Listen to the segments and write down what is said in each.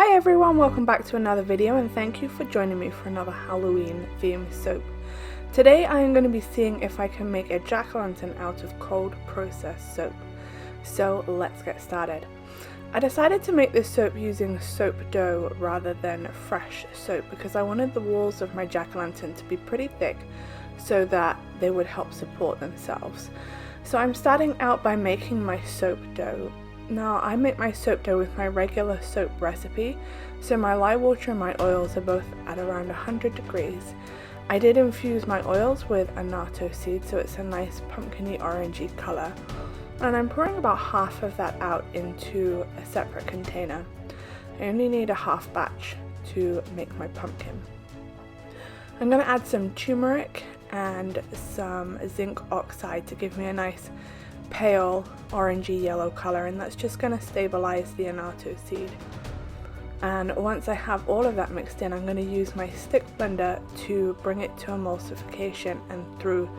Hi everyone, welcome back to another video and thank you for joining me for another Halloween themed soap. Today I am going to be seeing if I can make a jack-o'-lantern out of cold processed soap. So let's get started. I decided to make this soap using soap dough rather than fresh soap because I wanted the walls of my jack-o'-lantern to be pretty thick so that they would help support themselves. So I'm starting out by making my soap dough. Now I make my soap dough with my regular soap recipe, so my lye water and my oils are both at around 100 degrees. I did infuse my oils with annatto seed so it's a nice pumpkin-y orangey colour, and I'm pouring about half of that out into a separate container. I only need a half batch to make my pumpkin. I'm going to add some turmeric and some zinc oxide to give me a nice pale orangey yellow color, and that's just going to stabilize the annatto seed. And once I have all of that mixed in, I'm going to use my stick blender to bring it to emulsification and through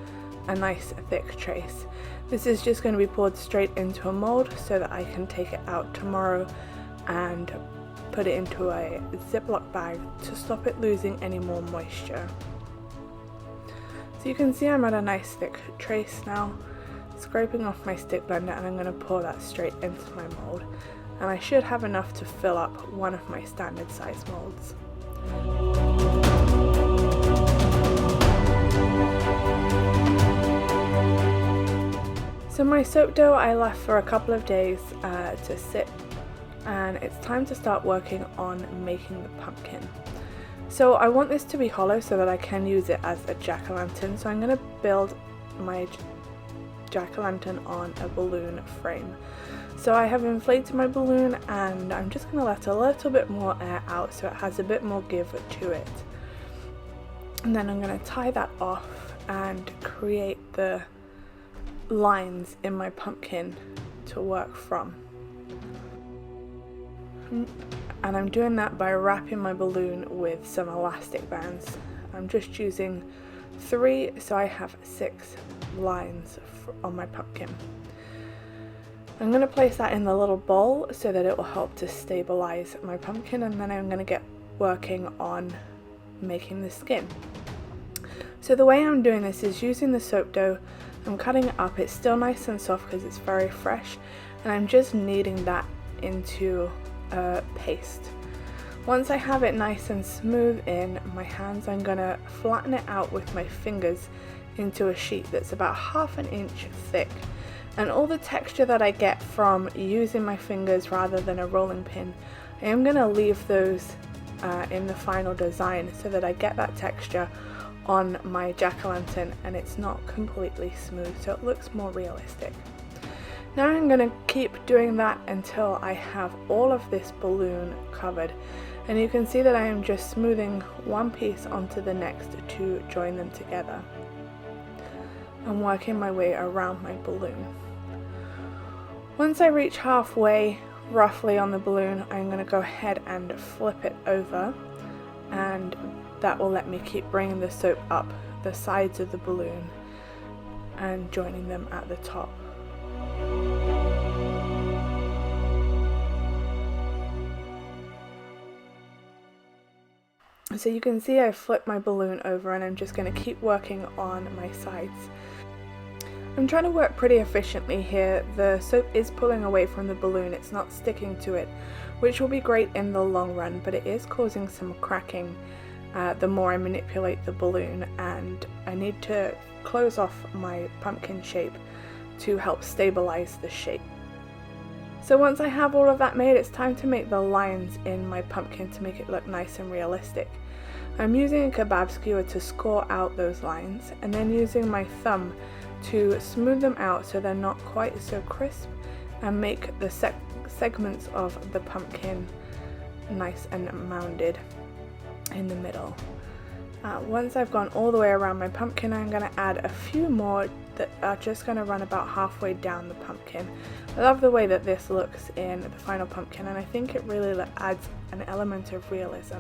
a nice thick trace. This is just going to be poured straight into a mold so that I can take it out tomorrow and put it into a Ziploc bag to stop it losing any more moisture. So you can see I'm at a nice thick trace now, scraping off my stick blender, and I'm going to pour that straight into my mold, and I should have enough to fill up one of my standard size molds. So my soap dough I left for a couple of days to sit, and it's time to start working on making the pumpkin. So I want this to be hollow so that I can use it as a jack-o'-lantern, so I'm going to build my jack-o'-lantern on a balloon frame. So I have inflated my balloon and I'm just going to let a little bit more air out so it has a bit more give to it. And then I'm going to tie that off and create the lines in my pumpkin to work from. And I'm doing that by wrapping my balloon with some elastic bands. I'm just using 3, so I have 6 lines on my pumpkin. I'm going to place that in the little bowl so that it will help to stabilize my pumpkin, and then I'm going to get working on making the skin. So the way I'm doing this is using the soap dough. I'm cutting it up. It's still nice and soft because it's very fresh, and I'm just kneading that into a paste. Once I have it nice and smooth in my hands, I'm going to flatten it out with my fingers into a sheet that's about ½ an inch thick. And all the texture that I get from using my fingers rather than a rolling pin, I am going to leave those in the final design so that I get that texture on my jack-o'-lantern and it's not completely smooth, so it looks more realistic. Now I'm going to keep doing that until I have all of this balloon covered, and you can see that I am just smoothing one piece onto the next to join them together. I'm working my way around my balloon. Once I reach halfway roughly on the balloon, I'm going to go ahead and flip it over, and that will let me keep bringing the soap up the sides of the balloon and joining them at the top. So you can see I flipped my balloon over, and I'm just going to keep working on my sides. I'm trying to work pretty efficiently here. The soap is pulling away from the balloon, it's not sticking to it, which will be great in the long run, but it is causing some cracking the more I manipulate the balloon, and I need to close off my pumpkin shape to help stabilize the shape. So once I have all of that made, it's time to make the lines in my pumpkin to make it look nice and realistic. I'm using a kebab skewer to score out those lines, and then using my thumb to smooth them out so they're not quite so crisp, and make the segments of the pumpkin nice and mounded in the middle. Once I've gone all the way around my pumpkin, I'm going to add a few more that are just going to run about halfway down the pumpkin. I love the way that this looks in the final pumpkin, and I think it really adds an element of realism.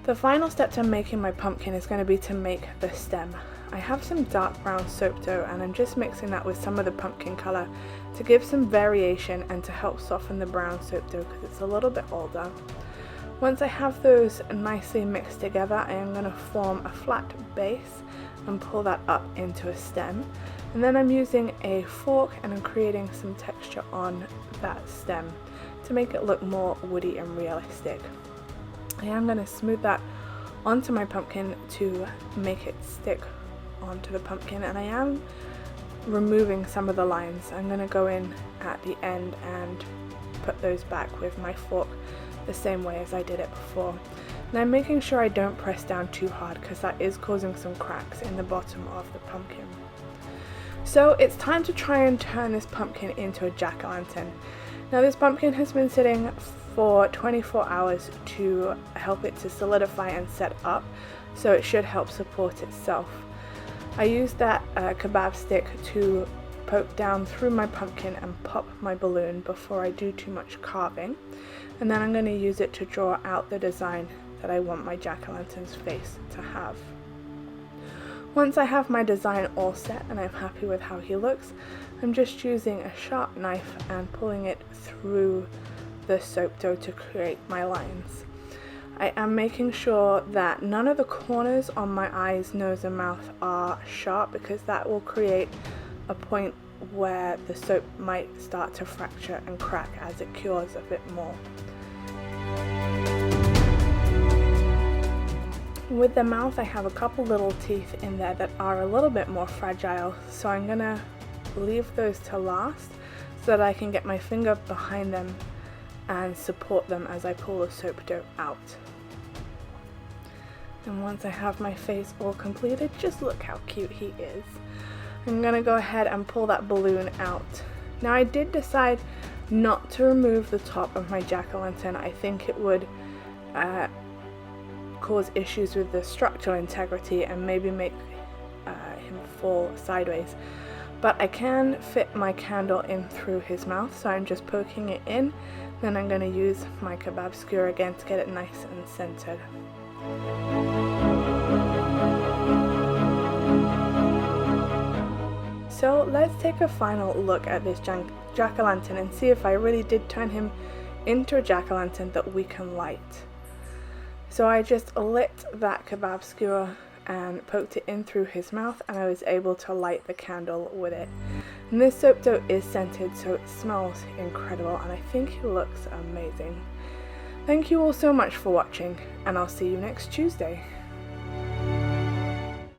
The final step to making my pumpkin is going to be to make the stem. I have some dark brown soap dough and I'm just mixing that with some of the pumpkin colour to give some variation and to help soften the brown soap dough because it's a little bit older. Once I have those nicely mixed together, I am going to form a flat base and pull that up into a stem. And then I'm using a fork and I'm creating some texture on that stem to make it look more woody and realistic. I am going to smooth that onto my pumpkin to make it stick onto the pumpkin, and I am removing some of the lines. I'm going to go in at the end and put those back with my fork the same way as I did it before. And I'm making sure I don't press down too hard because that is causing some cracks in the bottom of the pumpkin. So it's time to try and turn this pumpkin into a jack-o'-lantern. Now this pumpkin has been sitting for 24 hours to help it to solidify and set up, so it should help support itself. I used that kebab stick to poke down through my pumpkin and pop my balloon before I do too much carving, and then I'm going to use it to draw out the design that I want my jack-o'-lantern's face to have. Once I have my design all set and I'm happy with how he looks, I'm just using a sharp knife and pulling it through the soap dough to create my lines. I am making sure that none of the corners on my eyes, nose and mouth are sharp because that will create a point where the soap might start to fracture and crack as it cures a bit more. With the mouth, I have a couple little teeth in there that are a little bit more fragile, so I'm gonna leave those to last so that I can get my finger behind them and support them as I pull the soap dough out. And once I have my face all completed, just look how cute he is. I'm gonna go ahead and pull that balloon out. Now I did decide not to remove the top of my jack-o'-lantern. I think it would cause issues with the structural integrity and maybe make him fall sideways. But I can fit my candle in through his mouth, so I'm just poking it in. Then I'm going to use my kebab skewer again to get it nice and centered. So let's take a final look at this jack-o'-lantern and see if I really did turn him into a jack-o'-lantern that we can light. So I just lit that kebab skewer and poked it in through his mouth, and I was able to light the candle with it. And this soap dough is scented, so it smells incredible and I think he looks amazing. Thank you all so much for watching, and I'll see you next Tuesday.